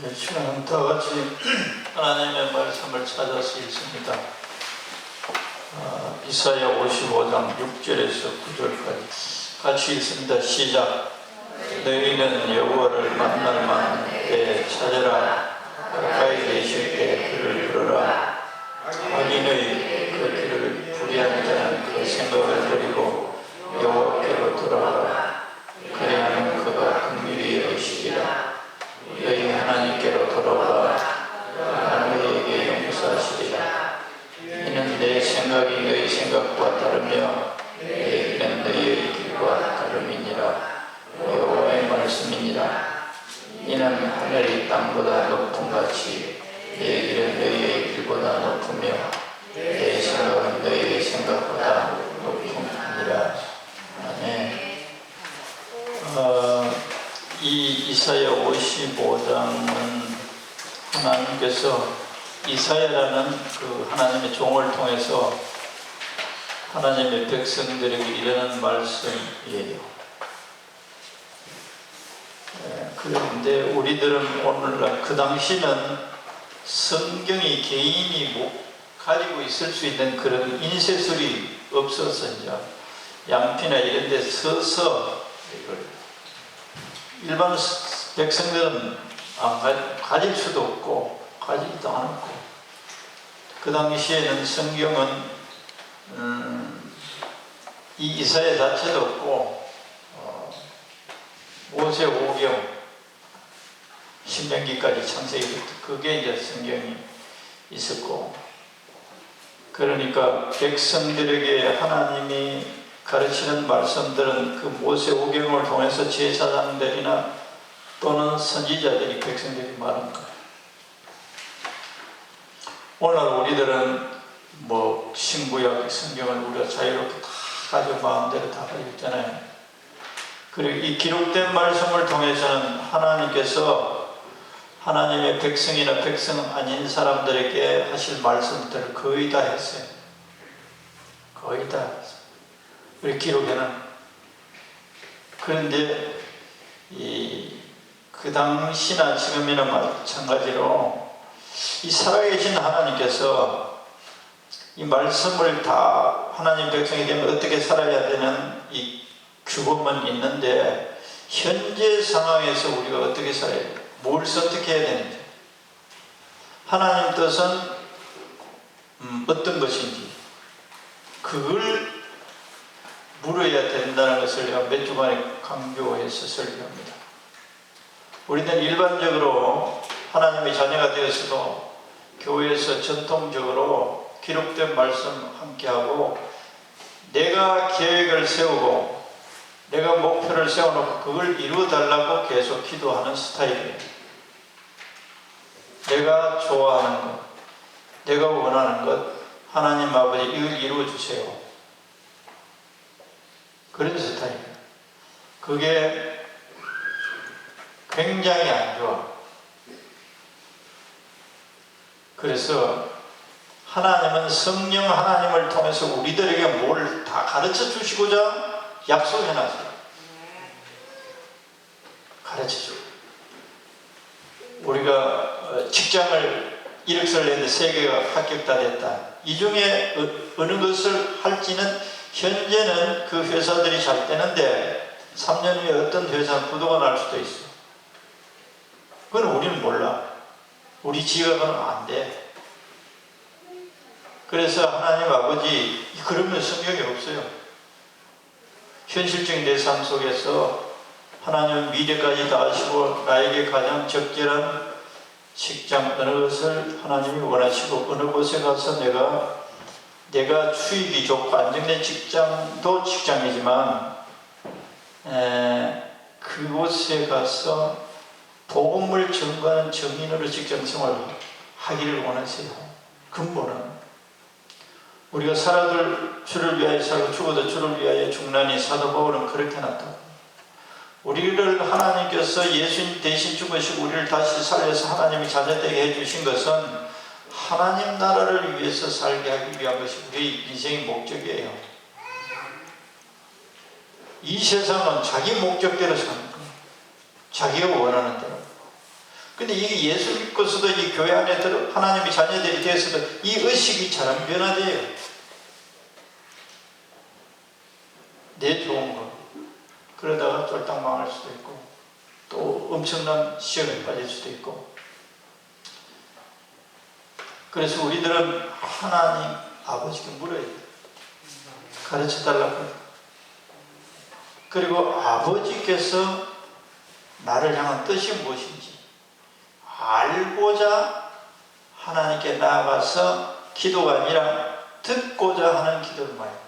이 시간은 다 같이 하나님의 말씀을 찾아서 읽습니다. 이사야 55장 6절에서 9절까지 같이 읽습니다. 시작. 너희는 여호와를 만날 만한 때에 찾으라. 가까이 계실 때 그를 부르라. 악인의 그 길을 불의한 자는 그 생각을 버리고 여호와께로 돌아오라. 그래야만 그가 긍휼히 여기시리라. 너희 하나님께로 돌아오라. 나는 너희에게 용서하시리라. 이는 내 생각이 너희 생각과 다르며 내 길은 너희의 길과 다름이니라. 여호와의 말씀이니라. 이는 하늘이 땅보다 높음같이 내 길은 너희의 길보다 높으며 내 생각은 너희의 생각보다 높음이니라. 아멘. 이 이사야 55장은 하나님께서 이사야라는 그 하나님의 종을 통해서 하나님의 백성들에게 이르는 말씀이에요. 그런데 우리들은 오늘날 그 당시는 성경이 개인이 가지고 있을 수 있는 그런 인쇄술이 없어서 이제 양피나 이런 데 서서 이걸 일반 백성들은 가질 수도 없고 가지지도 않았고, 그 당시에는 성경은 이 이사야 자체도 없고 모세오경 신명기까지 창세기 그게 이제 성경이 있었고, 그러니까 백성들에게 하나님이 가르치는 말씀들은 그 모세오경을 통해서 제사장들이나 또는 선지자들이 백성들이 말한 거예요. 오늘 우리들은 신구약 성경을 우리가 자유롭게 다 가지고 마음대로 다 가지고 있잖아요. 그리고 이 기록된 말씀을 통해서는 하나님께서 하나님의 백성이나 백성 아닌 사람들에게 하실 말씀들을 거의 다 했어요. 거의 다 했어요. 우리 기록에는. 그런데 그 당시나 지금이나 마찬가지로 이 살아계신 하나님께서 이 말씀을 다 하나님 백성이 되면 어떻게 살아야 되는 이 규범은 있는데, 현재 상황에서 우리가 어떻게 살아야 돼요? 뭘 선택해야 되는지, 하나님 뜻은 어떤 것인지 그걸 물어야 된다는 것을 제가 몇 주간에 강조해서 설교합니다. 우리는 일반적으로 하나님의 자녀가 되었어도 교회에서 전통적으로 기록된 말씀 함께하고 내가 계획을 세우고 내가 목표를 세워놓고 그걸 이루어달라고 계속 기도하는 스타일이에요. 내가 좋아하는 것, 내가 원하는 것, 하나님 아버지 이걸 이루어주세요. 그런 스타일이에요. 그게 굉장히 안 좋아. 그래서 하나님은 성령 하나님을 통해서 우리들에게 뭘 다 가르쳐 주시고자 약속해 놨어요. 가르쳐 주고. 우리가 직장을 1억설 냈는데 3개가 합격다 됐다. 이 중에 어느 것을 할지는 현재는 그 회사들이 잘 되는데 3년 후에 어떤 회사는 부도가 날 수도 있어. 그건 우리는 몰라. 우리 지각은 안 돼. 그래서 하나님 아버지 그러면 성경이 없어요. 현실적인 내 삶 속에서 하나님은 미래까지 다 아시고 나에게 가장 적절한 직장 어느 것을 하나님이 원하시고 어느 곳에 가서 내가 수익이 좋고 안정된 직장도 직장이지만 그곳에 가서 복음을 전가하는 정인으로 직장생활을 하기를 원하세요. 근본은 우리가 살아도 주를 위하여 살고 죽어도 주를 위하여 죽나니 사도 바울은 그렇게 놨다. 우리를 하나님께서 예수님 대신 죽으시고 우리를 다시 살려서 하나님이 자녀되게 해주신 것은 하나님 나라를 위해서 살게 하기 위한 것이 우리 인생의 목적이에요. 이 세상은 자기 목적대로 사는 거예요. 자기가 원하는 대로. 근데 이게 예수 믿고서도 이 교회 안에 들어 하나님의 자녀들이 되어서도 이 의식이 잘 안 변화돼요. 내 좋은 거. 그러다가 쫄딱 망할 수도 있고, 또 엄청난 시험에 빠질 수도 있고. 그래서 우리들은 하나님 아버지께 물어야 돼요. 가르쳐 달라고. 그리고 아버지께서 나를 향한 뜻이 무엇인지 알고자 하나님께 나아가서 기도가 아니라 듣고자 하는 기도를 말해요.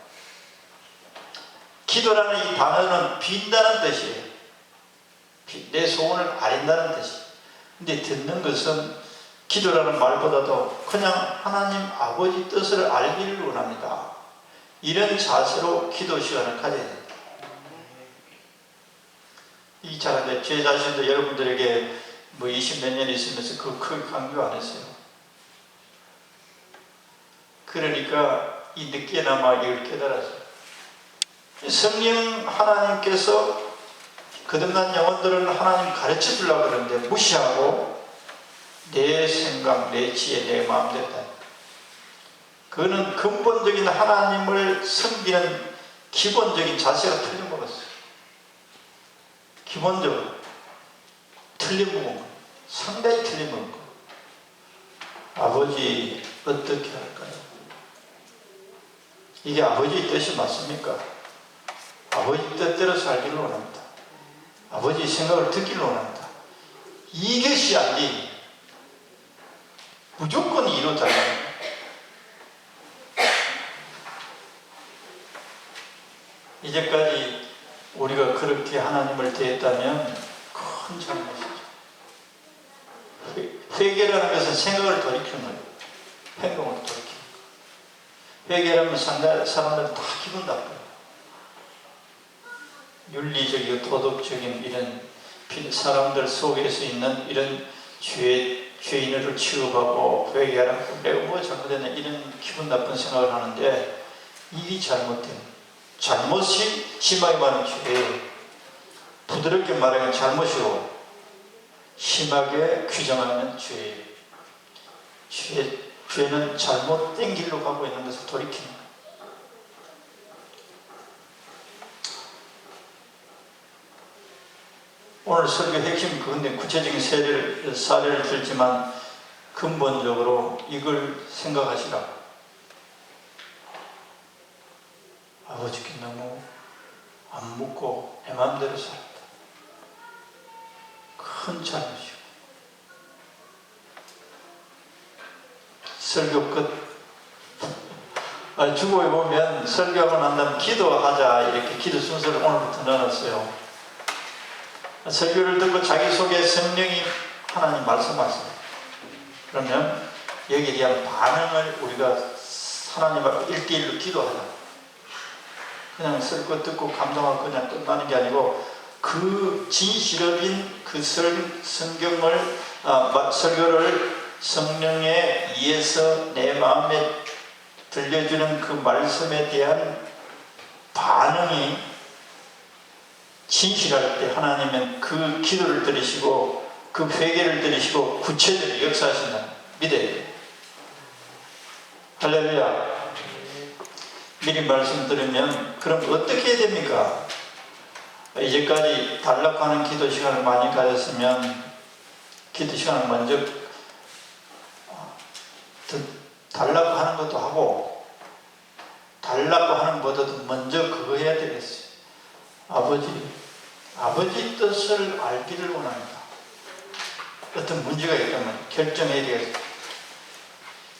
기도라는 이 단어는 빈다는 뜻이에요. 내 소원을 아린다는 뜻이에요. 근데 듣는 것은 기도라는 말보다도 그냥 하나님 아버지 뜻을 알기를 원합니다. 이런 자세로 기도 시간을 가져야 됩니다. 이 잘하는데 제 자신도 여러분들에게 뭐 20몇 년 있으면서 그거 크게 강조 안 했어요. 그러니까 이 늦게나마 이걸 깨달았어요. 성령 하나님께서 거듭난 영혼들은 하나님 가르쳐 주려고 그러는데 무시하고 내 생각, 내 지혜, 내 마음대로 다. 그거는 근본적인 하나님을 섬기는 기본적인 자세가 틀려먹었어요. 기본적으로 틀려먹은 거예요. 상당히 틀려먹은 거예요. 아버지 어떻게 할까요? 이게 아버지의 뜻이 맞습니까? 아버지 뜻대로 살기를 원합니다. 아버지의 생각을 듣기를 원합니다. 이것이 아니 무조건 이루어달라는 거예요. 이제까지 우리가 그렇게 하나님을 대했다면 큰 잘못이죠. 회개라는 것은 생각을 돌이키는 거예요. 행동을 돌이키는 거예요. 회개라면 사람들은 다 기분 나빠요. 윤리적이고 도덕적인 이런 사람들 속에서 있는 이런 죄인을 취급하고 회개하라고 내가 뭐 잘못했나 이런 기분 나쁜 생각을 하는데 이게 잘못된 잘못이 심하게 말하면 죄예요. 부드럽게 말하면 잘못이고 심하게 규정하면 죄예요. 죄는 잘못된 길로 가고 있는 것을 돌이키는 거예요. 오늘 설교 핵심 그건데 구체적인 사례를 들지만 근본적으로 이걸 생각하시라. 아버지께 너무 안 묻고 내 마음대로 살았다. 큰 잘못이고. 설교 끝. 주보에 보면 설교하고 난 다음 기도하자 이렇게 기도 순서를 오늘부터 넣어놨어요. 설교를 듣고 자기속에 성령이 하나님 말씀하세요. 그러면 여기에 대한 반응을 우리가 하나님과 1:1로 기도하자. 그냥 설교 듣고 감동하고 그냥 끝나는 게 아니고 그 진실어린 그 성경을 설교를 성령에 의해서 내 마음에 들려주는 그 말씀에 대한 반응이 진실할 때 하나님은 그 기도를 들으시고 그 회개를 들으시고 구체적으로 역사하신다. 믿어야 돼요. 할렐루야. 미리 말씀 들으면 그럼 어떻게 해야 됩니까? 이제까지 달라고 하는 기도 시간을 많이 가졌으면 기도 시간을 먼저 달라고 하는 것도 하고 달라고 하는 것보다도 먼저 그거 해야 되겠어요. 아버지 뜻을 알기를 원합니다. 어떤 문제가 있다면 결정해야 되겠어요.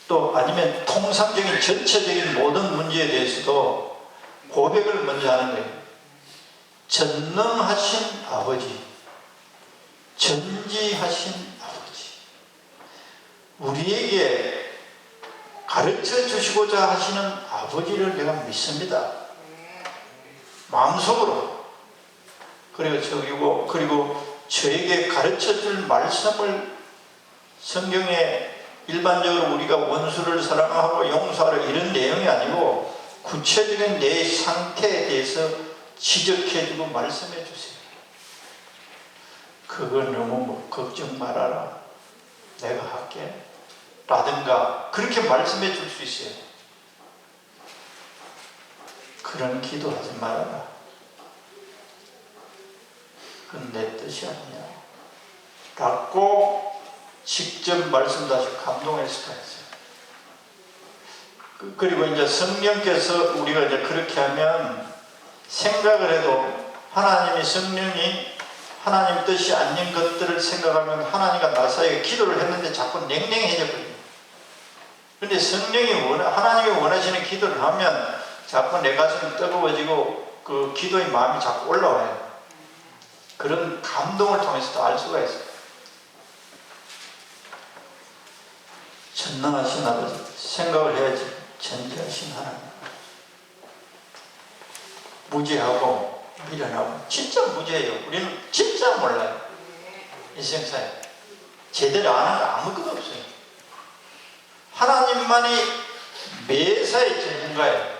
또 아니면 통상적인 전체적인 모든 문제에 대해서도 고백을 먼저 하는 거예요. 전능하신 아버지, 전지하신 아버지, 우리에게 가르쳐 주시고자 하시는 아버지를 내가 믿습니다. 마음속으로. 그리고 저에게 가르쳐 줄 말씀을 성경에 일반적으로 우리가 원수를 사랑하고 용서하라 이런 내용이 아니고 구체적인 내 상태에 대해서 지적해주고 말씀해 주세요. 그거 너무 걱정 말아라. 내가 할게 라든가 그렇게 말씀해 줄 수 있어요. 그런 기도하지 말아라. 그건 내 뜻이 아니야 라고 직접 말씀하시고 감동해서 가르쳐요. 그리고 이제 성령께서 우리가 이제 그렇게 하면 생각을 해도 하나님이 성령이 하나님 뜻이 아닌 것들을 생각하면 하나님과 나 사이에 기도를 했는데 자꾸 냉랭해져 버려요. 그런데 성령이 하나님이 원하시는 기도를 하면 자꾸 내 가슴이 뜨거워지고 그 기도의 마음이 자꾸 올라와요. 그런 감동을 통해서도 알 수가 있어요. 전능하신 아버지, 생각을 해야지. 전지하신 하나님, 무죄하고 미련하고 진짜 무죄예요. 우리는 진짜 몰라요. 이 세상에 제대로 아는 거 아무것도 없어요. 하나님만이 매사에 전문가예요.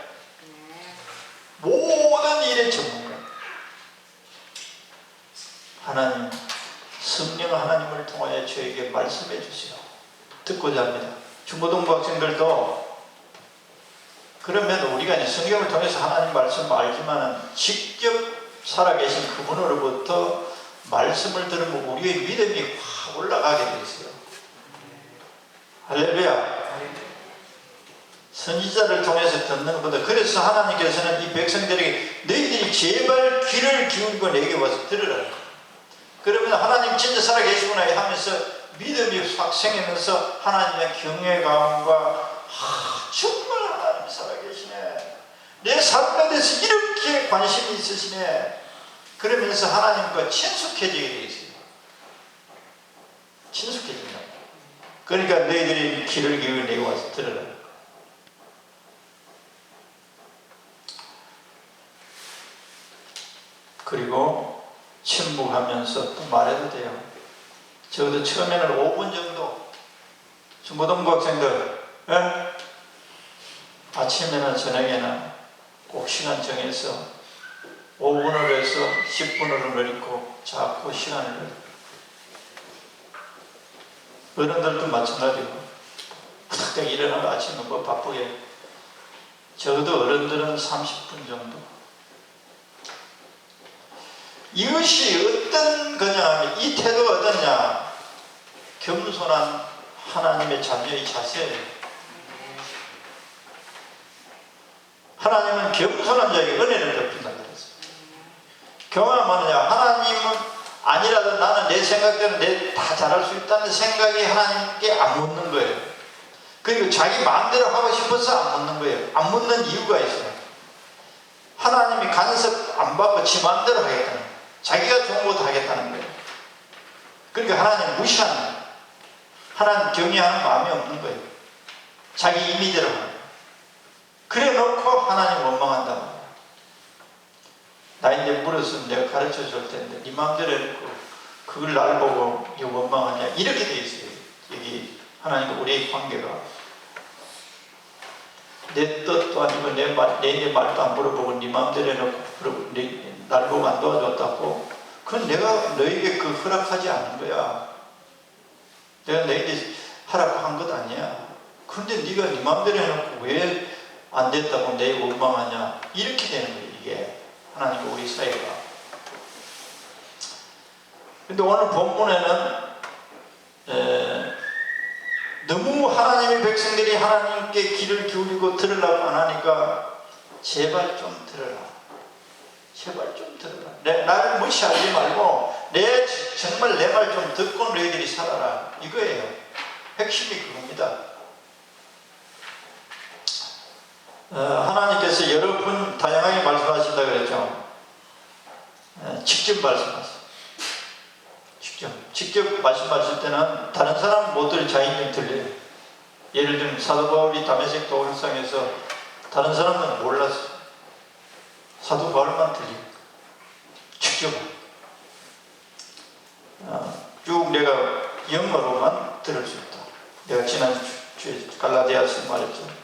모든 일의 전문가. 하나님, 성령 하나님을 통하여 저에게 말씀해 주시오. 듣고자 합니다. 중고등부 학생들도 그러면 우리가 이제 성경을 통해서 하나님 말씀을 알지만 직접 살아계신 그분으로부터 말씀을 들으면 우리의 믿음이 확 올라가게 되어 있어요. 할렐루야. 선지자를 통해서 듣는 것보다 그래서 하나님께서는 이 백성들에게 너희들이 제발 귀를 기울이고 내게 와서 들으라. 그러면 하나님 진짜 살아계시구나 하면서 믿음이 확 생기면서 하나님의 경외감과 정말 하나님 살아계시네, 내 삶에 대해서 이렇게 관심이 있으시네, 그러면서 하나님과 친숙해지게 되어 있어요. 친숙해진다. 그러니까 너희들이 귀를 기울여 내게 와서 들으라. 그리고 침묵하면서 또 말해도 돼요. 적어도 처음에는 5분 정도. 중고등부 학생들, 아침에나 저녁에나 꼭 시간 정해서 5분으로 해서 10분으로 늘리고 자꾸 시간을 늘리고, 어른들도 마찬가지고 딱 일어나고 아침에 뭐 바쁘게, 적어도 어른들은 30분 정도. 이것이 어떤 거냐 하면 이 태도가 어떠냐, 겸손한 하나님의 자녀의 자세예요. 하나님은 겸손한 자에게 은혜를 베푼다 그랬어요. 경험하느냐, 하나님은 아니라도 나는 내 생각대로 다 잘할 수 있다는 생각이 하나님께 안 묻는 거예요. 그리고 자기 마음대로 하고 싶어서 안 묻는 거예요. 안 묻는 이유가 있어요. 하나님이 간섭 안 받고 지 마음대로 하겠다는 거예요. 자기가 좋은 것도 하겠다는 거예요. 그러니까 하나님 무시하는 거예요. 하나님 경외하는 마음이 없는 거예요. 자기 임의대로 하는 거예요. 그래 놓고 하나님 원망한단 말이야. 나 이제 물었으면 내가 가르쳐 줄 텐데 네 마음대로 해놓고 그걸 날 보고 이거 원망하냐, 이렇게 돼 있어요. 여기 하나님과 우리의 관계가 내 뜻도 아니고 내 말도 안 물어보고 네 마음대로 해놓고 날 보고 안 도와줬다고, 그건 내가 너에게 그 허락하지 않은 거야. 내가 너에게 하라고 한 것 아니야. 그런데 네가 네 마음대로 해놓고 왜 안 됐다고 내 원망하냐, 이렇게 되는 거예요. 이게 하나님과 우리 사이가. 근데 오늘 본문에는 너무 하나님의 백성들이 하나님께 귀를 기울이고 들으려고 안 하니까 제발 좀 들어라. 제발 좀 들어라. 나를 무시하지 말고 정말 내 말 좀 듣고 너희들이 살아라. 이거예요. 핵심이 그겁니다. 하나님께서 여러 분 다양하게 말씀하신다 그랬죠. 직접 말씀하세요. 직접 말씀하실 때는 다른 사람은 못 들을 자인이 들려요. 예를 들면 사도 바울이 다메섹 도굴상에서 다른 사람은 몰랐어요. 사도 바울만 들려요. 직접 쭉 내가 영어로만 들을 수 있다. 내가 지난주에 갈라디아서 말했죠.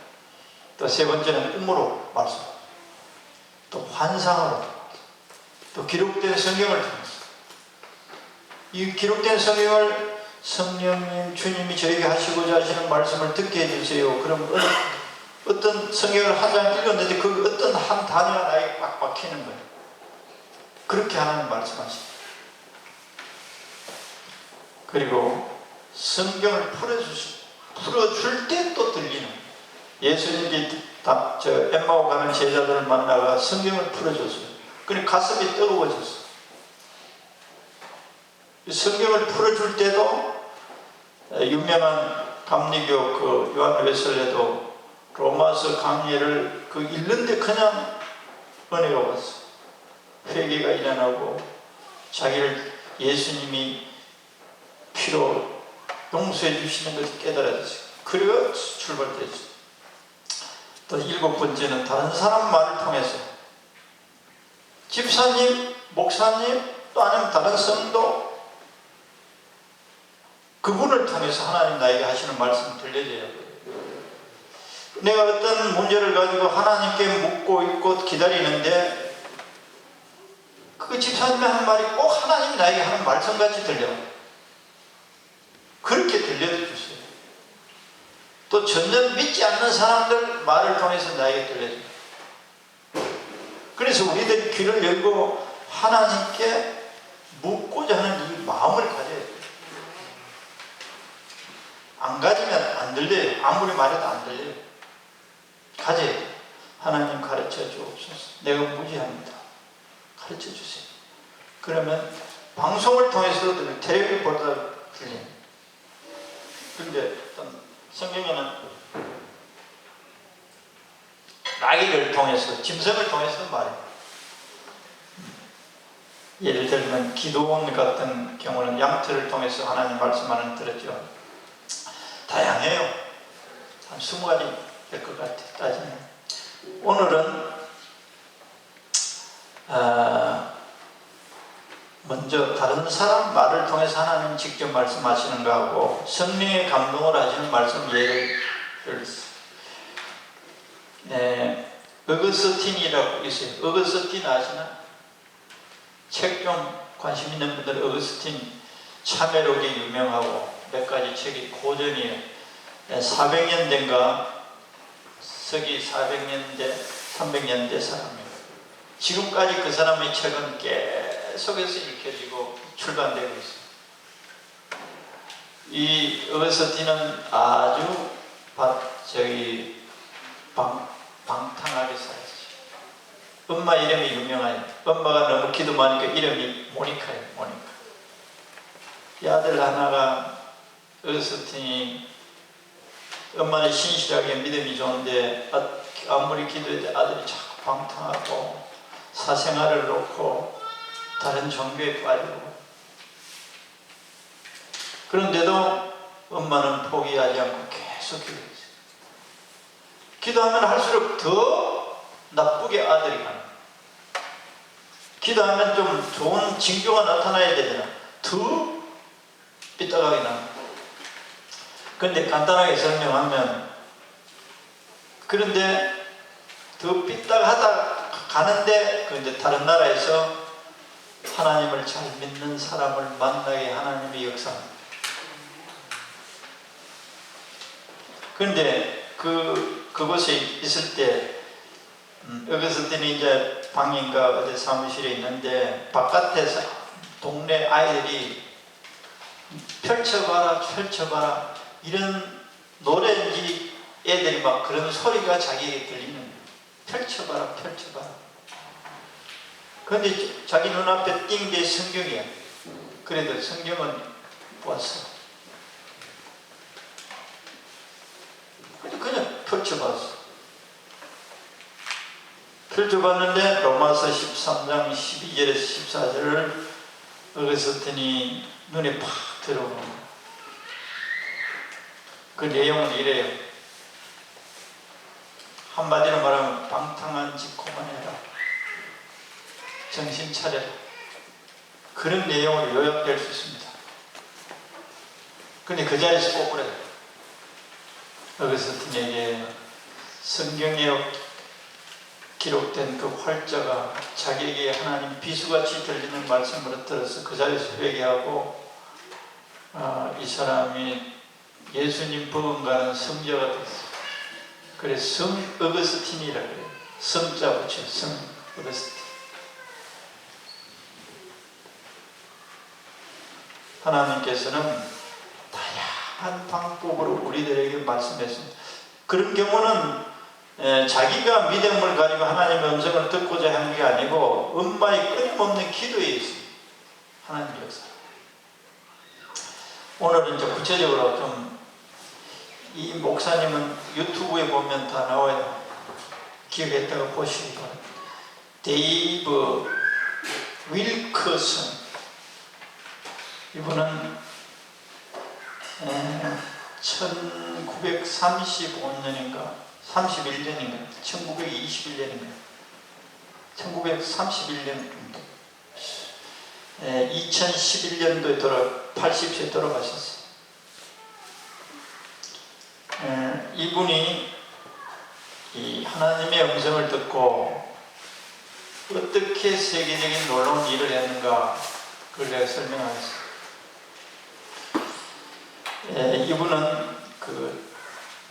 또 세 번째는 꿈으로 말씀, 또 환상으로, 또 기록된 성경을 통해서. 이 기록된 성경을 성령님 주님이 저에게 하시고자 하시는 말씀을 듣게 해주세요. 그럼 어떤 성경을 한 장 읽었는데 그 어떤 한 단어가 나에게 꽉 박히는 거예요. 그렇게 하나님 말씀하십니다. 그리고 성경을 풀어줄 때 또 들리는 거예요. 예수님이 엠마오 가는 제자들을 만나가 성경을 풀어줬어요. 그러니까 가슴이 뜨거워졌어요. 성경을 풀어줄 때도 유명한 감리교 그 요한 웨슬레도 로마서 강의를 그 읽는데 그냥 은혜가 왔어. 회개가 일어나고 자기를 예수님이 피로 용서해 주시는 것을 깨달았어요. 그래가 출발됐어요. 또 7번째는 다른 사람 말을 통해서 집사님, 목사님, 또 아니면 다른 성도 그분을 통해서 하나님 나에게 하시는 말씀을 들려줘야 돼요. 내가 어떤 문제를 가지고 하나님께 묻고 있고 기다리는데 그 집사님의 한 말이 꼭 하나님이 나에게 하는 말씀같이 들려요. 그렇게 들려주세요. 또 전혀 믿지 않는 사람들 말을 통해서 나에게 들려줘요. 그래서 우리들이 귀를 열고 하나님께 묻고자 하는 이 마음을 가져야 돼요. 안 가지면 안 들려요. 아무리 말해도 안 들려요. 가져야 돼요. 하나님 가르쳐 주옵소서. 내가 무지합니다. 가르쳐 주세요. 그러면 방송을 통해서도 들려요. 텔레비전 보다 들려요. 그런데 성경에는 나귀를 통해서, 짐승을 통해서 말해요. 예를 들면 기도원 같은 경우는 양털을 통해서 하나님 말씀하는 들었죠. 다양해요. 한 20가지 될 것 같아요. 따지면. 오늘은 먼저 다른 사람 말을 통해서 하나님 직접 말씀하시는 거하고 성령의 감동을 하시는 말씀 예를 들었어요. 어거스틴이라고 있어요. 어거스틴 아시나? 책 좀 관심 있는 분들 어거스틴 참회록이 유명하고 몇 가지 책이 고전이에요. 400년대인가 서기 400년대 300년대 사람이에요. 지금까지 그 사람의 책은 계속해서 읽혀지고 출간되고 있어요. 이 어거스틴은 아주 방탕하게 살았어요. 엄마 이름이 유명해요. 엄마가 너무 기도 많으니까 이름이 모니카예요. 모니카. 이 아들 하나가 어거스틴이 엄마는 신실하게 믿음이 좋은데 아무리 기도해도 아들이 자꾸 방탕하고 사생활을 놓고 다른 종교에 빠지고 그런데도 엄마는 포기하지 않고 계속 기도했어요. 기도하면 할수록 더 나쁘게 아들이 가는 거예요. 기도하면 좀 좋은 징조가 나타나야 되잖아. 더 삐딱하게 나는 거예요. 그런데 간단하게 설명하면 그런데 더 삐딱하다 가는데 그런데 다른 나라에서 하나님을 잘 믿는 사람을 만나게 하나님의 역사합니다. 그런데 그곳에 있을 때 어거스틴이 이제 방인가 어디 사무실에 있는데 바깥에서 동네 아이들이 펼쳐봐라 펼쳐봐라 이런 노래인지 애들이 막 그런 소리가 자기에게 들리는 거예요. 펼쳐봐라 펼쳐봐라. 그런데 자기 눈앞에 띵 게 성경이야. 그래도 성경은 보았어. 그냥 펼쳐봤어. 펼쳐봤는데 로마서 13장 12절에서 14절을 어거스틴이 눈에 팍 들어오는 거예요. 그 내용은 이래요. 한마디로 말하면 방탕한 짓 그만해라. 정신 차려라. 그런 내용으로 요약될 수 있습니다. 근데 그 자리에서 꼭 그래요. 어거스틴에게 성경에 기록된 그 활자가 자기에게 하나님 비수같이 들리는 말씀으로 들어서 그 자리에서 회개하고 이 사람이 예수님 버금가는 성자가 됐어요. 그래서 성 어거스틴이라고 해요. 성자 붙여 성 어거스틴. 하나님께서는 다양한 방법으로 우리들에게 말씀했습니다. 그런 경우는 자기가 믿음을 가지고 하나님의 음성을 듣고자 하는 게 아니고 엄마의 끊임없는 기도에 있습니다. 하나님 역사. 오늘은 이제 구체적으로 좀 이 목사님은 유튜브에 보면 다 나와요. 기억했다가 보시기 바랍니다. 데이브 윌커슨. 이분은 1935년인가 31년인가 1921년인가 1931년인가 2011년도에 80세 돌아가셨어요. 이분이 이 하나님의 음성을 듣고 어떻게 세계적인 놀라운 일을 했는가 그걸 내가 설명하겠습니다. 이분은 그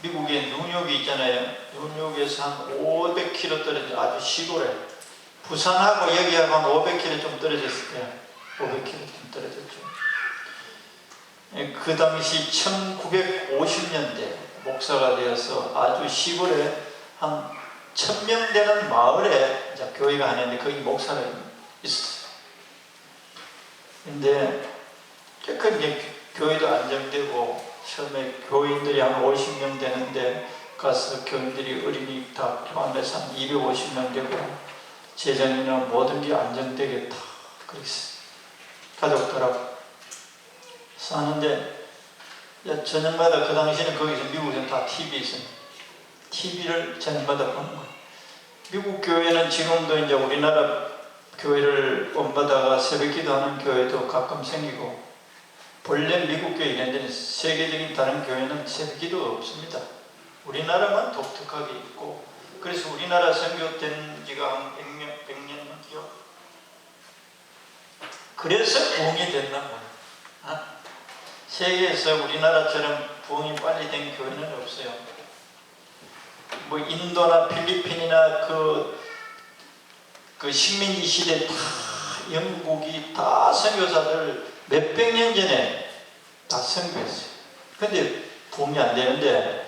미국의 뉴욕이 있잖아요. 뉴욕에서 한 500km 떨어진 아주 시골에 부산하고 여기하고 한 500km 좀 떨어졌을 거예요. 500km 좀 떨어졌죠. 그 당시 1950년대 목사가 되어서 아주 시골에 한 1000명 되는 마을에 교회가 하나 있는데 거기 목사가 있었어요. 근데 그 교회도 안정되고 처음에 교인들이 한 50명 되는데 가서 교인들이 어린이 다 포함해서 한 250명 되고 재정이나 모든 게 안정되겠다 그랬어요. 가족들하고 사는데 저녁마다 그 당시에는 거기서 미국에는 다 TV 있습니다. TV를 저녁마다 보는 거예요. 미국 교회는 지금도 이제 우리나라 교회를 본받아가 새벽 기도하는 교회도 가끔 생기고 본래 미국 교회 이런 데는 세계적인 다른 교회는 새벽 기도가 없습니다. 우리나라만 독특하게 있고 그래서 우리나라 선교된 지가 한 100년 넘죠. 그래서 부흥이 됐나 봐요. 세계에서 우리나라처럼 부흥이 빨리 된 교회는 없어요. 뭐 인도나 필리핀이나 그 식민지 시대 다 영국이 다 선교사들 몇백 년 전에 다 선교했어요. 근데 부흥이 안 되는데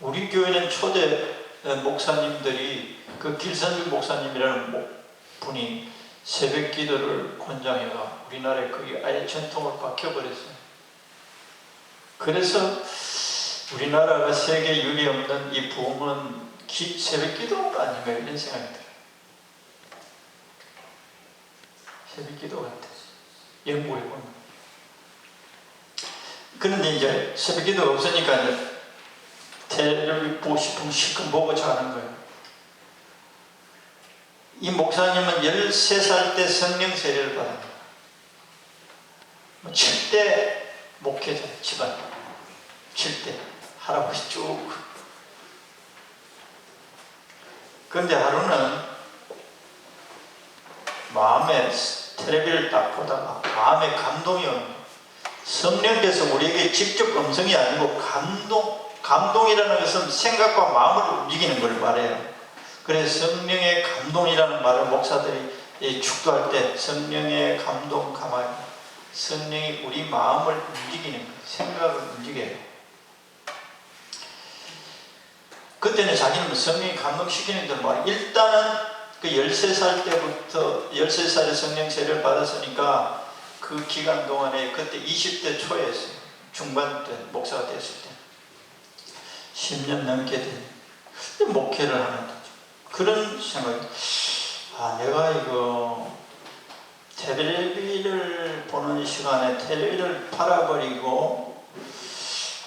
우리 교회는 초대 목사님들이 그 길선주 목사님이라는 분이 새벽 기도를 권장해가 우리나라에 그게 아예 전통을 박혀버렸어요. 그래서 우리나라가 세계 유례 없는 이 부흥은 새벽 기도가 아닌가 이런 생각이 들어요. 새벽 기도 같아요. 영국에 보면. 그런데 이제 새벽 기도가 없으니까 이제 텔레비전 보고 싶으면 실컷 보고 자는 거예요. 이 목사님은 13살 때 성령 세례를 받았습니다. 7대 목회자 집안 7대 할아버지 쭉. 그런데 하루는 마음에 텔레비를 딱 보다가 마음에 감동이 오는 거예요. 성령께서 우리에게 직접 음성이 아니고 감동이라는 것은 생각과 마음을 움직이는 걸 말해요. 그래서 성령의 감동이라는 말을 목사들이 축도할 때 성령의 감동 가만히 성령이 우리 마음을 움직이는 거예요. 생각을 움직여요. 그때는 자기는 성령이 감동시키는 줄 말이에요. 일단은 그 13살 때부터 13살에 성령 세례를 받았으니까 그 기간 동안에 그때 20대 초였어요. 중반 때 목사가 됐을 때 10년 넘게 된 목회를 하는 거죠. 그런 생각이 내가 이거 텔레비를 보는 시간에 텔레비를 팔아버리고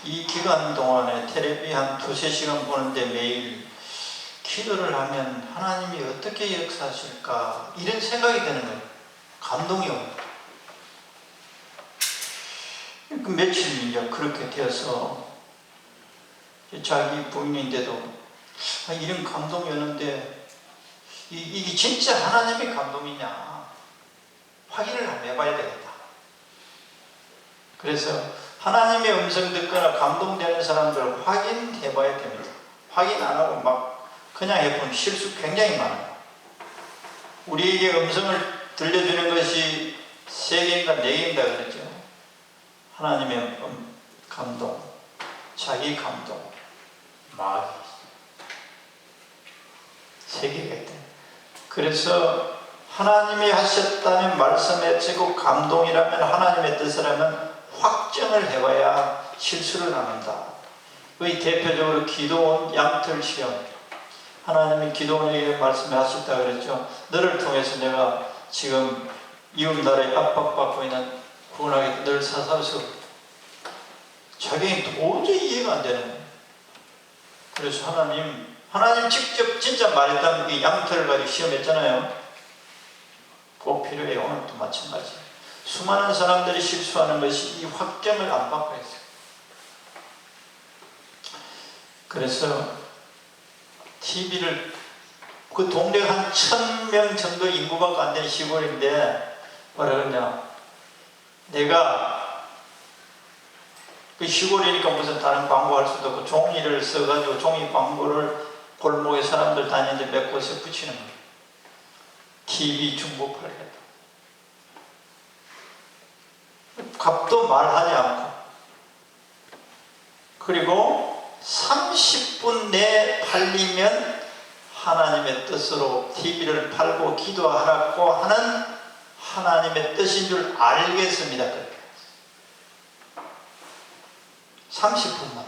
이 기간 동안에 텔레비 한 2-3시간 보는데 매일 기도를 하면 하나님이 어떻게 역사하실까 이런 생각이 드는 거예요. 감동이 옵니다. 그 며칠 이제 그렇게 되어서 자기 부인인데도 이런 감동이 오는데 이게 진짜 하나님의 감동이냐 확인을 한번 해봐야 되겠다. 그래서 하나님의 음성 듣거나 감동되는 사람들 확인해 봐야 됩니다. 확인 안 하고 막 그냥 해보면 실수 굉장히 많아요. 우리에게 음성을 들려주는 것이 3개인가 4개인가 그러죠. 하나님의 감동, 자기 감동, 마귀 3개가 있다. 그래서 하나님이 하셨다는 말씀에 지고 감동이라면 하나님의 뜻이라면 확정을 해봐야 실수를 안 한다. 의 대표적으로 기도원 양털 시험. 하나님이 기도원에게 말씀하셨다 그랬죠. 너를 통해서 내가 지금 이웃 나라에 압박받고 있는 구원하게 널 사사서 자기는 도저히 이해가 안 되는 거예요. 그래서 하나님 직접 진짜 말했다는 이 양털을 가지고 시험했잖아요. 꼭 필요해요. 오늘도 마찬가지. 수많은 사람들이 실수하는 것이 이 확정을 안 받고 있어요. 그래서 TV를 그 동네가 한 1000명 정도 인구가 안 되는 시골인데 뭐라 그러냐, 내가 그 시골이니까 무슨 다른 광고할 수도 없고 종이를 써가지고 종이 광고를 골목에 사람들 다니는데 몇 곳에 붙이는 거예요. TV 중고팔겠다. 값도 말하지 않고, 그리고 30분 내에 팔리면 하나님의 뜻으로 TV를 팔고 기도하라고 하는 하나님의 뜻인 줄 알겠습니다. 30분만.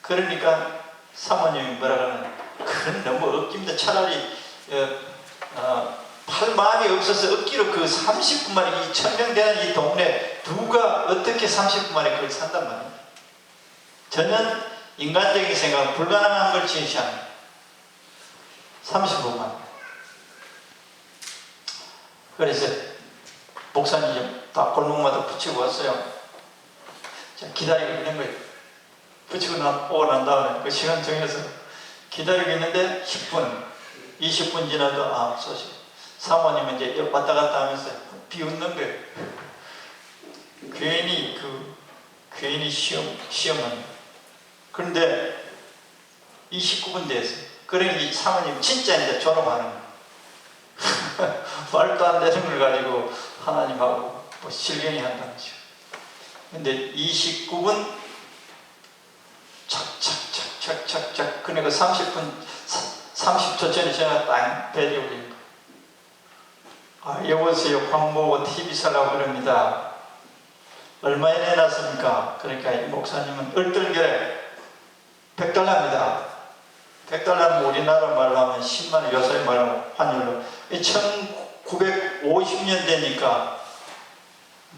그러니까 사모님이 뭐라 그러는, 그건 너무 억깁니다. 차라리 팔 마음이 없어서 억지로 그 30분 만에 이 1000명 되는 이 동네 누가 어떻게 30분 만에 그걸 산단 말이에요. 저는 인간적인 생각은 불가능한 걸 제시합니다. 30분만. 그래서 목사님 다 골목마다 붙이고 왔어요. 자, 기다리고 있는 거예요. 붙이고 오고 난 다음에 그 시간 정해서 기다리고 있는데 10분, 20분 지나도 소식. 사모님은 이제 왔다 갔다 하면서 비웃는 거예요. 괜히 시험은. 그런데 29분 됐어요. 그러니 사모님 진짜 이제 졸업하는 거예요. 말도 안 되는 걸 가지고 하나님하고 뭐 실경이 한다는 거죠. 근데 29분 착착착착착착. 그러니까 30초 전에 제가 딱 벨이 울린 거예요. 여보세요, 광고고 TV 살라고 그럽니다. 얼마에 내놨습니까? 그러니까 이 목사님은 얼떨결에 $100입니다. $100면 우리나라 말로 하면 10만원, 요새 말로 환율로 1950년 되니까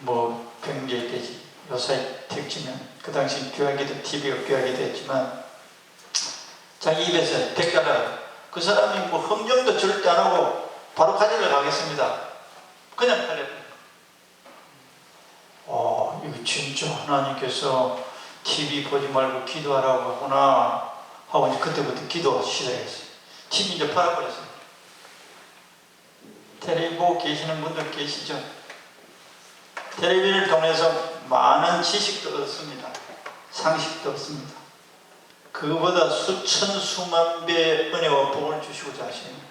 뭐 굉장히 되지. 요새 택지면 그 당시 교회기도 TV가 교회기도 했지만 자기 입에서 $100. 그 사람이 뭐 흥정도 절대 안 하고 바로 가지러 가겠습니다. 그냥 팔려버려요. 이거 진짜 하나님께서 TV 보지 말고 기도하라고 하구나 하고 이제 그때부터 기도 시작했어요. TV 이제 팔아버렸어요. 텔레비 보고 계시는 분들 계시죠? 텔레비를 통해서 많은 지식도 얻습니다. 상식도 얻습니다. 그보다 수천 수만 배의 은혜와 복을 주시고자 하십니다.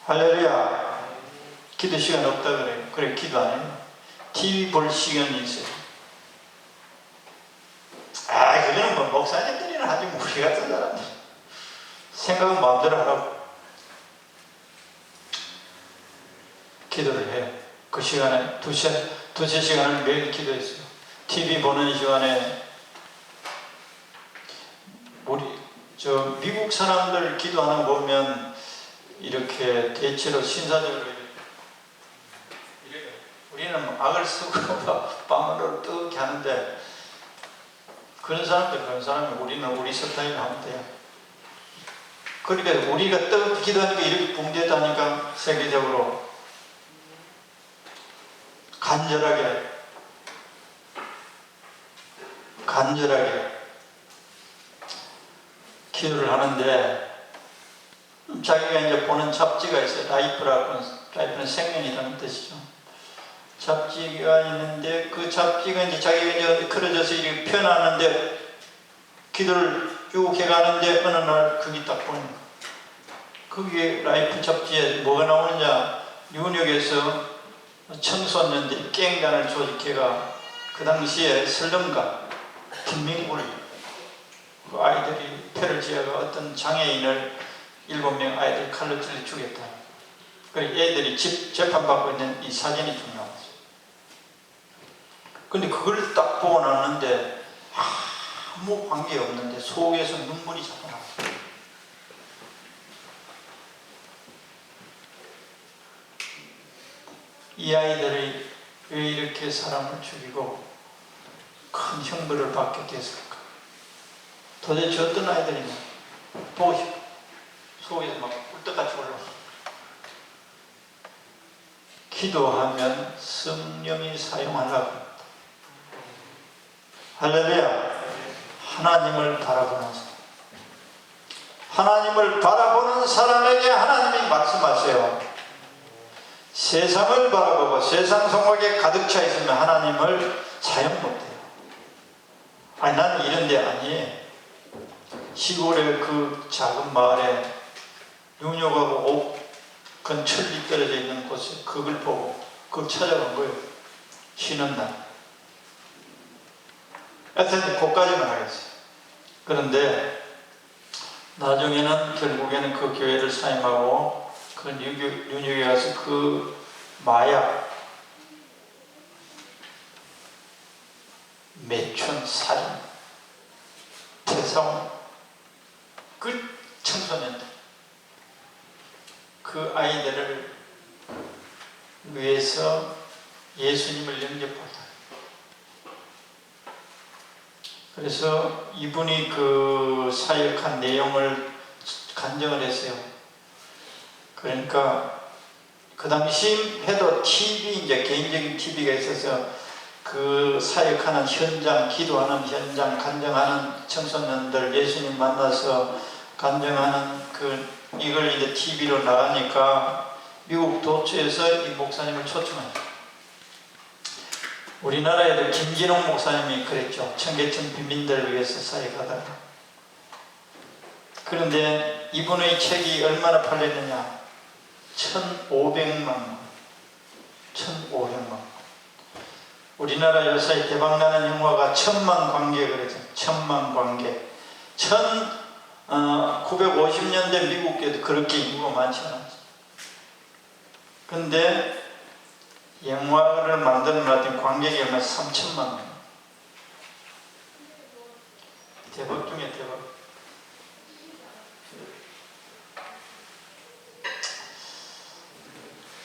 할렐루야. 기도 시간 없다 그래요. 그래, 기도 안 해요. TV 볼 시간이 있어요. 그거는 뭐 목사님들이나 하지 뭐 우리 같은 사람들 생각은 마음대로 하라고. 기도를 해요. 그 시간에 두세 시간을 매일 기도했어요. TV 보는 시간에 미국 사람들 기도하는 거 보면 이렇게 대체로 신사적으로 우리는 악을 쓰고 빵으로 뜨게 하는데 그런 사람이 우리는 우리 스타일을 하면 돼요. 그러니까 우리가 뜨겁게 기도하니까 이렇게 붕괴했다니까 세계적으로 간절하게 기도를 하는데 자기가 이제 보는 잡지가 있어요. 라이프라는 생명이라는 뜻이죠. 잡지가 있는데 그 잡지가 이제 자기가 이제 크러져서 이렇게 펴놨는데 기도를 쭉 해가는데 어느 날 그게 딱 보는 거야. 거기에 라이프 잡지에 뭐가 나오느냐, 뉴욕에서 청소년들이 깽단을 조직해가 그 당시에 설렁가 김민구를 그 아이들이 패를 지어가 어떤 장애인을 7명 아이들 칼로 찔러 죽였다. 그리고 애들이 재판받고 있는 이 사진이 좀 나왔어요. 근데 그걸 딱 보고 나는데 아무 관계 없는데 속에서 눈물이 자꾸 나왔어요. 이 아이들이 왜 이렇게 사람을 죽이고 큰 형벌을 받게 됐을까? 도대체 어떤 아이들이냐? 보고 싶어. 속에서 막 꿀떡같이 올라와. 기도하면 성령이 사용하려고 합니다. 할렐루야. 하나님을 바라보는 사람. 하나님을 바라보는 사람에게 하나님이 말씀하세요. 세상을 바라보고 세상 성곽에 가득 차 있으면 하나님을 사용 못해요. 아니 나는 이런 데 아니에요. 시골의 그 작은 마을에 윤혁하고 근철이 떨어져 있는 곳에 그걸 보고 그걸 찾아간 거예요. 쉬는 날. 하여튼 그까지만 하겠어요. 그런데 나중에는 결국에는 그 교회를 사임하고 그 뉴욕에 가서 그 마약, 매춘, 살인, 태사원, 그 청소년들, 그 아이들을 위해서 예수님을 영접하다. 그래서 이분이 그 사역한 내용을 간증을 했어요. 그러니까 그 당시 해도 TV, 이제 개인적인 TV가 있어서 그 사역하는 현장, 기도하는 현장, 간증하는 청소년들 예수님 만나서 간증하는 이걸 이제 TV로 나가니까 미국 도처에서 이 목사님을 초청합니다. 우리나라에도 김진홍 목사님이 그랬죠. 청계천 빈민들을 위해서 사역하다가. 그런데 이분의 책이 얼마나 팔렸느냐? 1,500만 원. 1,500만 원. 우리나라 요사이 대박나는 영화가 1000만 관객 그러죠. 1000만 관객. 1950년대 미국에도 그렇게 인구가 많지 않았죠. 근데 영화를 만드는 것 관객이 얼마 3천만 원. 대박 중에 대박.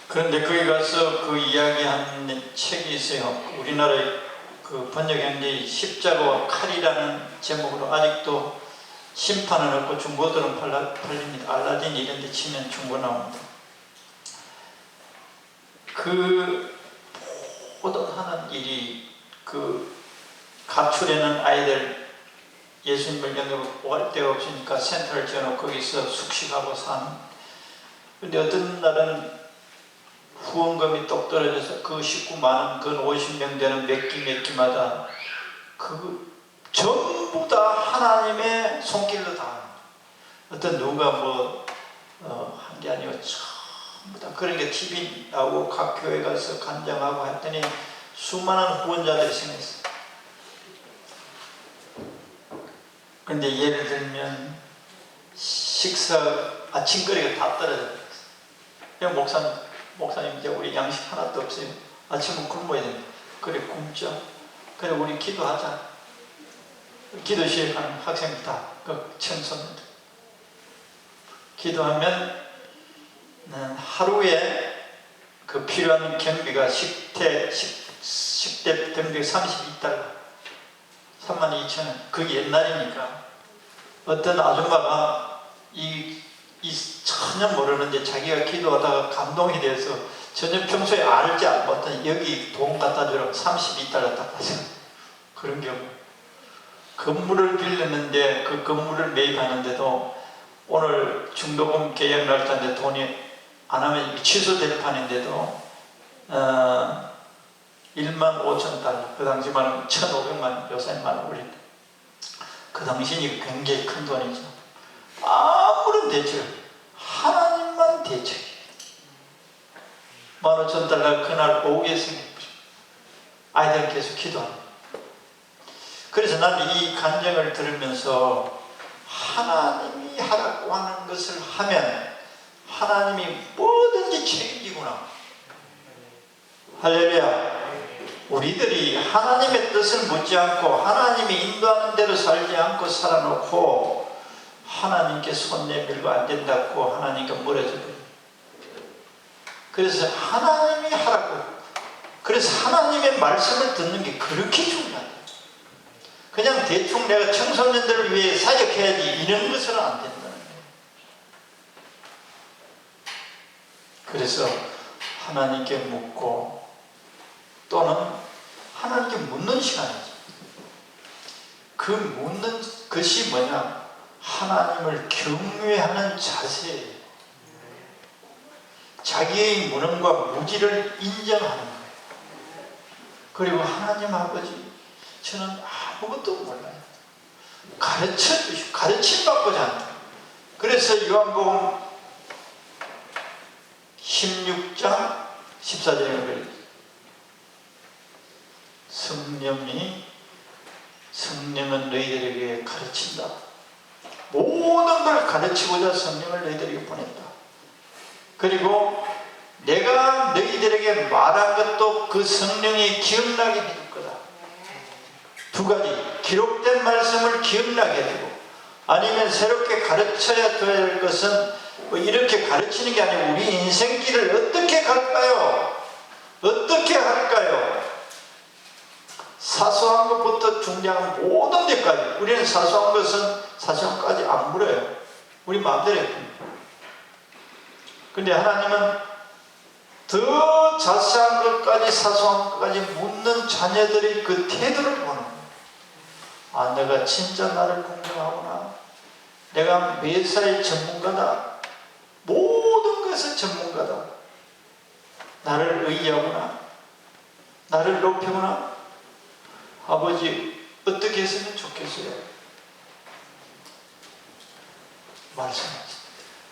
그런데 거기 가서 그 이야기하는 책이 있어요. 우리나라의 그 번역한 십자가와 칼이라는 제목으로 아직도 심판을 얻고 중고들은 팔립니다. 알라딘 이런 데 치면 중고 나옵니다. 그 모든 하는 일이 그 가출하는 아이들 예수님을 영접하고 올 데가 없으니까 센터를 지어놓고 거기서 숙식하고 사는. 근데 어떤 날은 후원금이 똑 떨어져서 그 식구만 그 50명 되는 몇 끼마다 그 전부 다 하나님의 손길로 다 어떤 누가 한 게 아니고 전부 다 그런 게 TV 나오고 각 교회 가서 간증하고 했더니 수많은 후원자들이 생겼어요. 그런데 예를 들면 식사 아침거리가 다 떨어졌어요. 목사님 이제 우리 양식 하나도 없어요. 아침은 굶어야 됩니다. 그래 굶자. 그래 우리 기도하자. 기도실에 가는 학생들 다 그 청소년들 기도하면 하루에 그 필요한 경비가 식대 경비가 32달러 32,000원. 그게 옛날이니까 어떤 아줌마가 이 전혀 모르는데 자기가 기도하다가 감동이 돼서 전혀 평소에 알지 않았던 여기 돈 갖다 주라고 32달러 딱 받아요. 그런 경우 건물을 빌렸는데 그 건물을 매입하는데도 오늘 중도금 계약 날짜인데 돈이 안 하면 취소될 판인데도 15,000달러, 그 당시만 1,500만, 요새만 올린다. 그 당시니 굉장히 큰 돈이죠. 아무런 대책, 하나님만 대책. 15,000달러 그날 오후에 생겼죠. 아이들은 계속 기도합니다. 그래서 나는 이 간증을 들으면서 하나님이 하라고 하는 것을 하면 하나님이 뭐든지 책임지구나. 할렐루야. 우리들이 하나님의 뜻을 묻지 않고 하나님이 인도하는 대로 살지 않고 살아놓고 하나님께 손 내밀고 안 된다고 하나님께 멀어져 버려요. 그래서 하나님이 하라고, 그래서 하나님의 말씀을 듣는 게 그렇게 중요하다. 그냥 대충 내가 청소년들을 위해 사역해야지 이런 것은 안 된다는 거예요. 그래서 하나님께 묻고 또는 하나님께 묻는 시간이지. 그 묻는 것이 뭐냐? 하나님을 경외하는 자세예요. 자기의 무능과 무지를 인정하는 거예요. 그리고 하나님 아버지, 저는 아무것도 몰라요. 가르쳐 주시고 가르침 받고자 합니다. 그래서 요한복음 16장 14절에 그래요. 성령은 너희들에게 가르친다. 모든 걸 가르치고자 성령을 너희들에게 보낸다. 그리고 내가 너희들에게 말한 것도 그 성령이 기억나게 해줄 거다. 두 가지, 기록된 말씀을 기억나게 해주고, 아니면 새롭게 가르쳐야 될 것은 뭐 이렇게 가르치는 게 아니고 우리 인생길을 어떻게 갈까요? 어떻게 할까요? 사소한 것부터 중요한 모든 데까지. 우리는 사소한 것은 사소한까지 안 물어요. 우리 마음대로 해요. 근데 하나님은 더 자세한 것까지, 사소한 것까지 묻는 자녀들의 그 태도를 보는 거예요. 아, 내가 진짜 나를 공경하구나. 내가 매사의 전문가다. 모든 것의 전문가다. 나를 의지하구나. 나를 높이구나. 아버지, 어떻게 했으면 좋겠어요?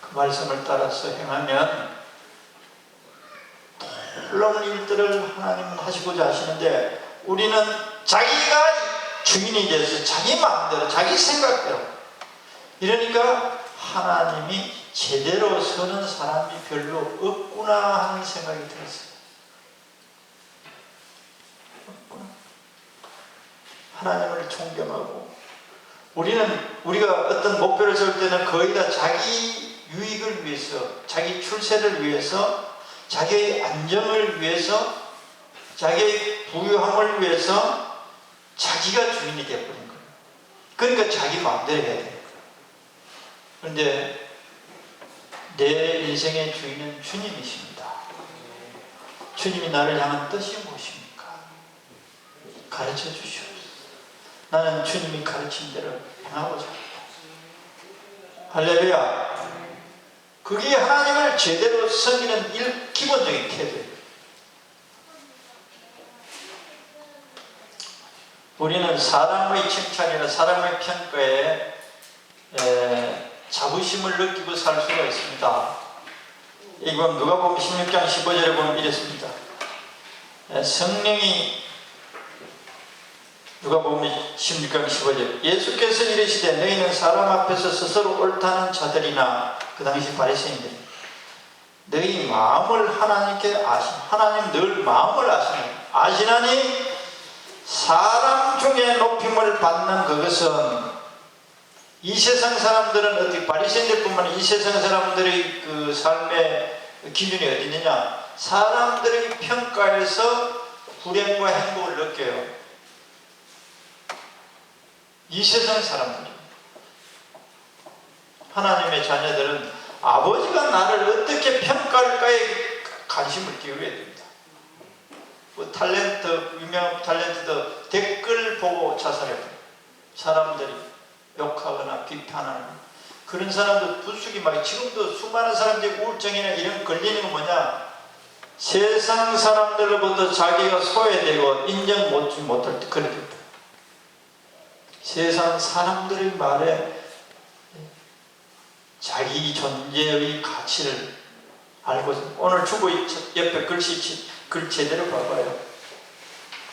그 말씀을 따라서 행하면 놀라운 일들을 하나님은 하시고자 하시는데, 우리는 자기가 주인이 돼서 자기 마음대로, 자기 생각대로, 이러니까 하나님이 제대로 서는 사람이 별로 없구나 하는 생각이 들었어요. 없구나. 하나님을 존경하고, 우리가 어떤 목표를 세울 때는 거의 다 자기 유익을 위해서, 자기 출세를 위해서, 자기의 안정을 위해서, 자기의 부유함을 위해서 자기가 주인이 되어버린 거예요. 그러니까 자기 마음대로 해야 돼요. 그런데 내 인생의 주인은 주님이십니다. 주님이 나를 향한 뜻이 무엇입니까? 가르쳐 주시옵소서. 나는 주님이 가르친 대로 행하고자 합니다. 할렐루야. 그게 하나님을 제대로 섬기는 기본적인 태도예요. 우리는 사람의 칭찬이나 사람의 평가에 자부심을 느끼고 살 수가 있습니다. 이건 누가복음 16장 15절에 보면 이랬습니다. 성령이, 누가복음 16장 15절, 예수께서 이르시되 너희는 사람 앞에서 스스로 옳다는 자들이나, 그 당시 바리새인들이 너희 마음을 하나님께 하나님 늘 마음을 아시나니 사람 중에 높임을 받는 그것은, 이 세상 사람들은 어떻게, 바리새인들뿐만 아니라 이 세상 사람들의 그 삶의 기준이 어디 있느냐? 사람들의 평가에서 불행과 행복을 느껴요. 이 세상 사람들. 하나님의 자녀들은 아버지가 나를 어떻게 평가할까에 관심을 기울여야 됩니다. 뭐 유명한 탤런트도 댓글 보고 자살해요. 사람들이 욕하거나 비판하는 그런 사람들 부수기 막, 지금도 수많은 사람들이 우울증이나 이런 걸리는 건 뭐냐? 세상 사람들로부터 자기가 소외되고 인정 못할 때 그렇게 돼. 세상 사람들의 말에 자기 존재의 가치를 알고 있어요. 오늘 주보 옆에 글 제대로 봐봐요.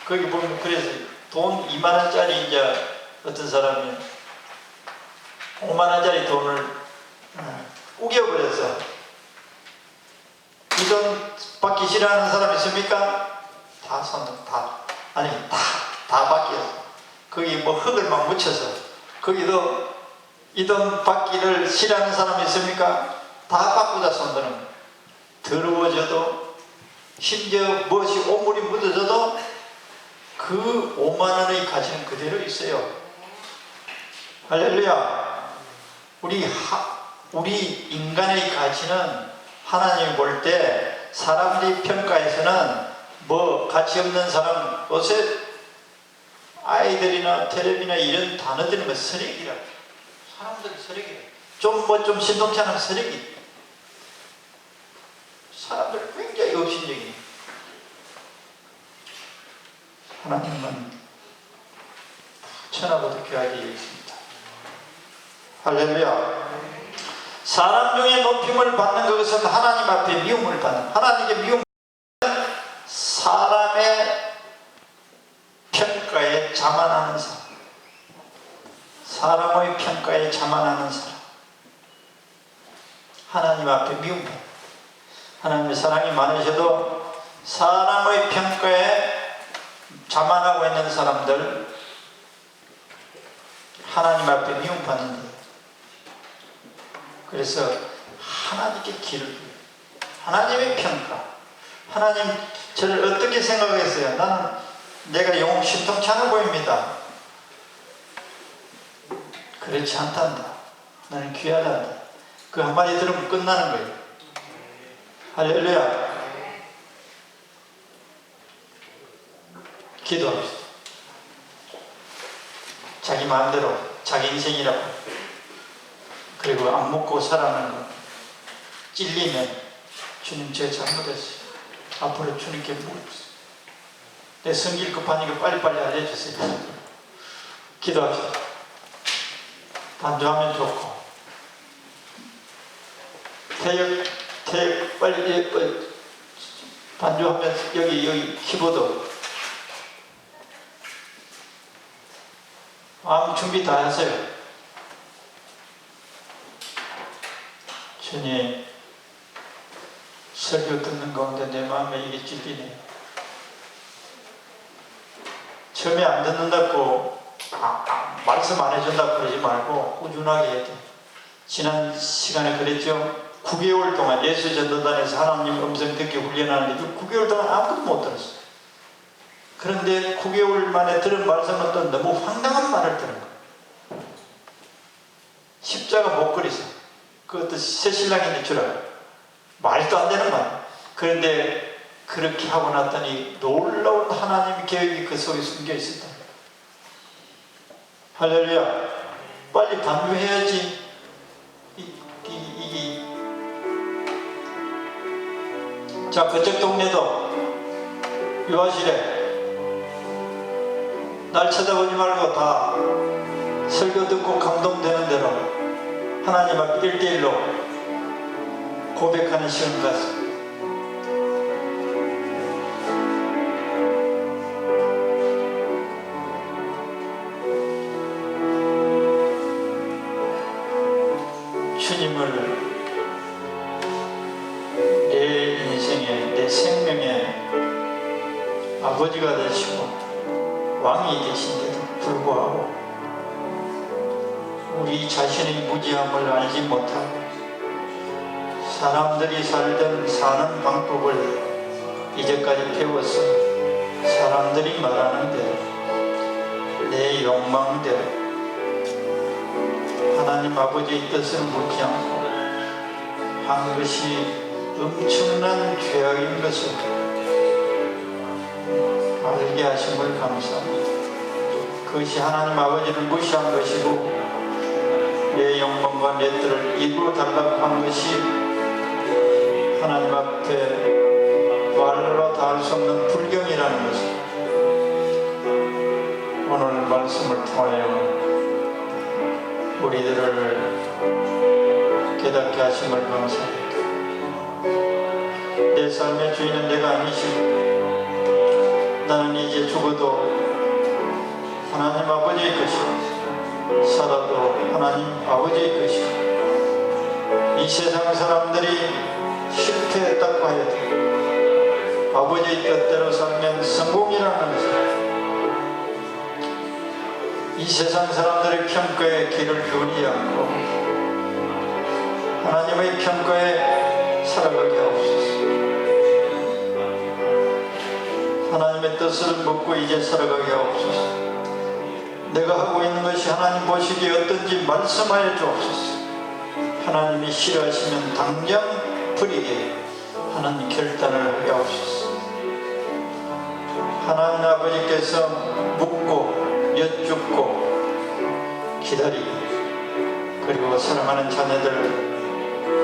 거기 보면 그래서 돈 2만원짜리 이제 어떤 사람이 5만원짜리 돈을 우겨버려서 이 돈 받기 싫어하는 사람 있습니까? 다 바뀌었어. 거기 뭐 흙을 막 묻혀서 거기도 이 돈 받기를 싫어하는 사람 있습니까? 다 바꾸자 손드는 거예요. 더러워져도 심지어 무엇이 오물이 묻어져도 그 5만원의 가치는 그대로 있어요. 할렐루야. 우리 인간의 가치는 하나님이 볼 때 사람들이 평가에서는 뭐 가치 없는 사람, 요새 아이들이나 텔레비나 이런 단어들은 쓰레기라. 사람들이 쓰레기라. 좀 신동치 않은 쓰레기. 사람들 굉장히 업신여기네. 하나님은 천하보다 귀하게 여기십니다. 할렐루야. 사람 중에 높임을 받는 것은 하나님 앞에 미움을 받는, 하나님께 미움은 사람의 평가에 자만하는 사람, 사람의 평가에 자만하는 사람, 하나님 앞에 미움받는, 하나님의 사랑이 많으셔도 사람의 평가에 자만하고 있는 사람들, 하나님 앞에 미움받는 거예요. 그래서 하나님께 길을 줘요. 하나님의 평가. 하나님 저를 어떻게 생각했어요? 나는 내가 영웅 신통치 않아 보입니다. 그렇지 않단다. 나는 귀하단다. 그 한마디 들으면 끝나는 거예요. 할렐루야. 기도합시다. 자기 마음대로 자기 인생이라고 그리고 안 먹고 살아가는 거 찔리면 주님 제가 잘못했어요. 앞으로 주님께 물었어요. 내 성질 급하니까 빨리빨리 알려주세요. 기도합시다. 반주하면 좋고 태역 빨리 반주하면 여기 키보드 마음 준비 다 하세요. 주님, 설교 듣는 가운데 내 마음에 이게 찔리네. 처음에 안 듣는다고 말씀 안 해준다고 그러지 말고 꾸준하게 해야 돼. 지난 시간에 그랬죠. 9개월 동안 예수 전도단에서 하나님 음성 듣기 훈련하는데 9개월 동안 아무것도 못 들었어요. 그런데 9개월 만에 들은 말씀은 또 너무 황당한 말을 들은 거예요. 십자가 목걸이서 그것도 새신랑인데 주라고 말도 안 되는 말. 그런데 그렇게 하고 났더니 놀라운 하나님의 계획이 그 속에 숨겨 있었다. 할렐루야. 빨리 반주해야지. 자, 그쪽 동네도 유아실에 날 쳐다보지 말고 다 설교 듣고 감동되는 대로 하나님 앞에 1대1로 고백하는 시간 같습니다. 주님을 내 인생에, 내 생명에 아버지가 되시고 왕이 되신데도 불구하고 우리 자신의 무지함을 알지 못하고 사람들이 살던 사는 방법을 이제까지 배워서 사람들이 말하는 대로 내 욕망대로 하나님 아버지의 뜻을 묻지 않고 한 것이 엄청난 죄악인 것을 알게 하신 걸 감사합니다. 그것이 하나님 아버지를 무시한 것이고 내 영광과 내 뜻을 이루어 달라고 한 것이 하나님 앞에 말로 다 할 수 없는 불경이라는 것을 오늘 말씀을 통하여 우리들을 깨닫게 하신 걸 감사합니다. 내 삶의 주인은 내가 아니시고 나는 이제 죽어도 하나님 아버지의 것이고 살아도 하나님 아버지의 것이고 이 세상 사람들이 실패했다고 해도 아버지의 뜻대로 살면 성공이라는 것을 이 세상 사람들의 평가에 귀를 기울이지 않고 하나님의 평가에 살아가게 하옵소서. 하나님의 뜻을 묻고 이제 살아가게 하옵소서. 내가 하고 있는 것이 하나님 보시기에 어떤지 말씀하여 주옵소서. 하나님이 싫어하시면 당장 버리게 하는 결단을 하게 하옵소서. 하나님 아버지께서 묻고 여쭙고 기다리고 그리고 사랑하는 자녀들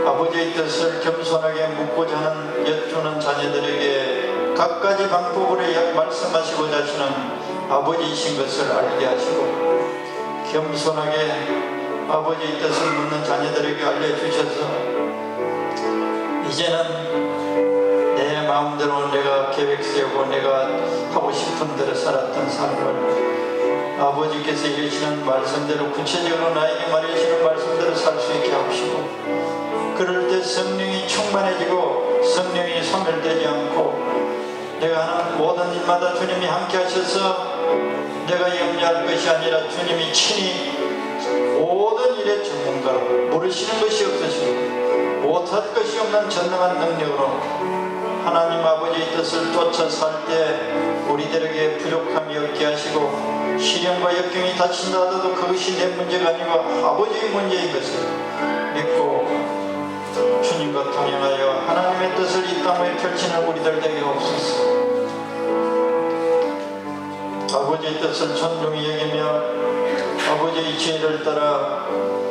아버지의 뜻을 겸손하게 묻고자 하는 여쭈는 자녀들에게 각가지 방법으로 말씀하시고자 하시는 아버지이신 것을 알게 하시고 겸손하게 아버지의 뜻을 묻는 자녀들에게 알려주셔서 이제는 내 마음대로 내가 계획 세우고 내가 하고 싶은 대로 살았던 삶을 아버지께서 이르시는 말씀대로 구체적으로 나에게 말해주시는 말씀대로 살 수 있게 하시고 그럴 때 성령이 충만해지고 성령이 소멸되지 않고 내가 하는 모든 일마다 주님이 함께 하셔서 내가 염려할 것이 아니라 주님이 친히 모든 일의 전문가로 모르시는 것이 없으시고 못할 것이 없는 전능한 능력으로 하나님 아버지의 뜻을 쫓아 살 때 우리들에게 부족함이 없게 하시고 시련과 역경이 닥친다 하더라도 그것이 내 문제가 아니고 아버지의 문제인 것을 믿고 주님과 동행하여 하나님의 뜻을 이 땅에 펼치는 우리들 되게 없소서. 아버지의 뜻을 존중히 여기며 아버지의 지혜를 따라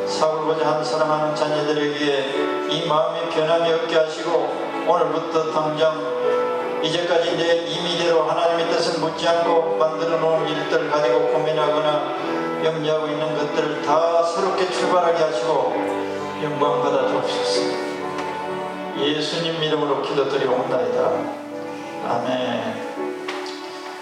살고자 한 사랑하는 자녀들에게 이 마음의 변함이 없게 하시고 오늘부터 당장 이제까지 내 임의대로 하나님의 뜻을 묻지 않고 만들어 놓은 일들을 가지고 고민하거나 염려하고 있는 것들을 다 새롭게 출발하게 하시고 영광 받아 주옵소서. 예수님 이름으로 기도드리옵나이다. 아멘.